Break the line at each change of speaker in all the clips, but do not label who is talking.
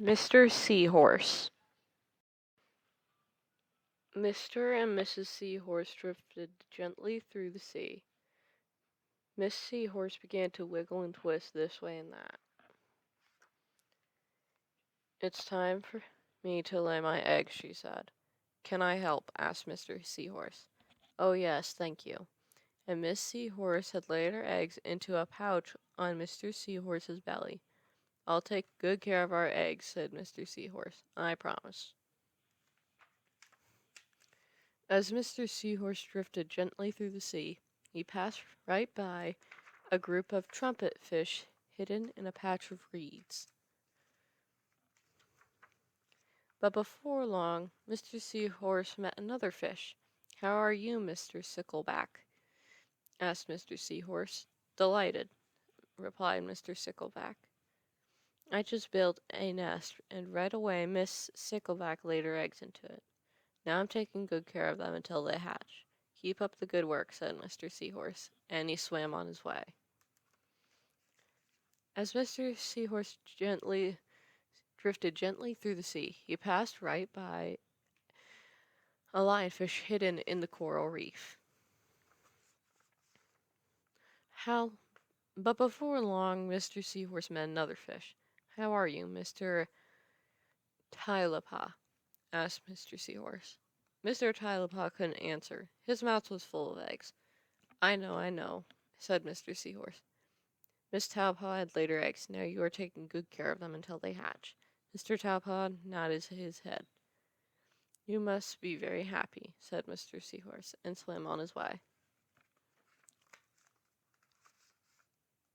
Mr. Seahorse. Mr. and Mrs. Seahorse drifted gently through the sea. Miss Seahorse began to wiggle and twist this way and that. "It's time for me to lay my eggs," she said. "Can I help?" asked Mr. Seahorse. "Oh, yes, thank you." And Miss Seahorse had laid her eggs into a pouch on Mr. Seahorse's belly. "I'll take good care of our eggs," said Mr. Seahorse. "I promise." As Mr. Seahorse drifted gently through the sea, he passed right by a group of trumpet fish hidden in a patch of reeds. But before long, Mr. Seahorse met another fish. "How are you, Mr. Sickleback?" asked Mr. Seahorse. "Delighted," replied Mr. Sickleback. "I just built a nest, and right away Miss Sickleback laid her eggs into it. Now I'm taking good care of them until they hatch. Keep up the good work," said Mr. Seahorse, and he swam on his way. As Mr. Seahorse drifted gently through the sea, he passed right by a lionfish hidden in the coral reef. But before long, Mr. Seahorse met another fish. "How are you, Mr. Tylepah?" asked Mr. Seahorse. Mr. Tylepah couldn't answer. His mouth was full of eggs. I know," said Mr. Seahorse. "Miss Taupaw had laid her eggs. Now you are taking good care of them until they hatch." Mr. Taupaw nodded his head. "You must be very happy," said Mr. Seahorse, and swam on his way.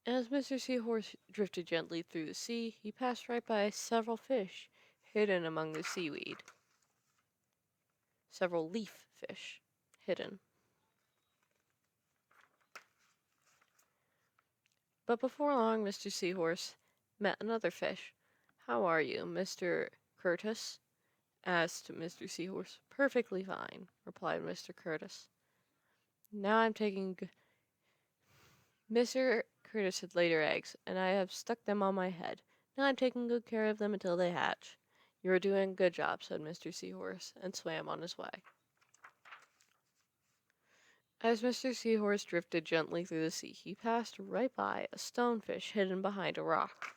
As Mr. Seahorse drifted gently through the sea, he passed right by several fish hidden among the seaweed. Several leaf fish hidden. But before long, Mr. Seahorse met another fish. "How are you, Mr. Curtis?" asked Mr. Seahorse. "Perfectly fine," replied Mr. Curtis. Now I'm taking Mr. Curtis had laid her eggs, and I have stuck them on my head. Now I'm taking good care of them until they hatch. "You are doing a good job," said Mr. Seahorse, and swam on his way. As Mr. Seahorse drifted gently through the sea, he passed right by a stonefish hidden behind a rock.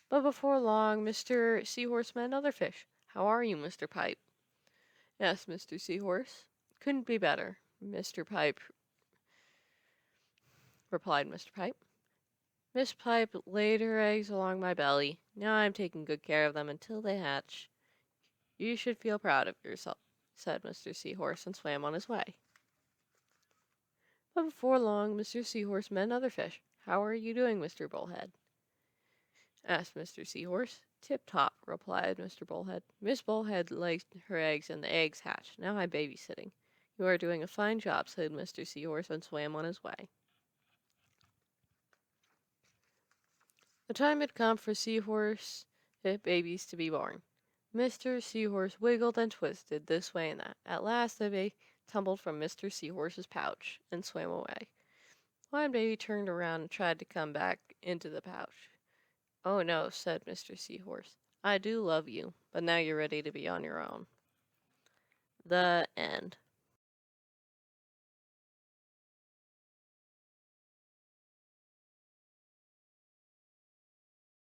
But before long, Mr. Seahorse met another fish. "How are you, Mr. Pipe?" asked Mr. Seahorse. "Couldn't be better," replied Mr. Pipe. "Miss Pipe laid her eggs along my belly. Now I'm taking good care of them until they hatch. You should feel proud of yourself," said Mr. Seahorse, and swam on his way. But before long, Mr. Seahorse met another fish. "How are you doing, Mr. Bullhead?" asked Mr. Seahorse. "Tip-top," replied Mr. Bullhead. "Miss Bullhead laid her eggs and the eggs hatched. Now I'm babysitting." "You are doing a fine job," said Mr. Seahorse, and swam on his way. The time had come for Seahorse babies to be born. Mr. Seahorse wiggled and twisted this way and that. At last the baby tumbled from Mr. Seahorse's pouch and swam away. One baby turned around and tried to come back into the pouch. "Oh no," said Mr. Seahorse. "I do love you, but now you're ready to be on your own." The end.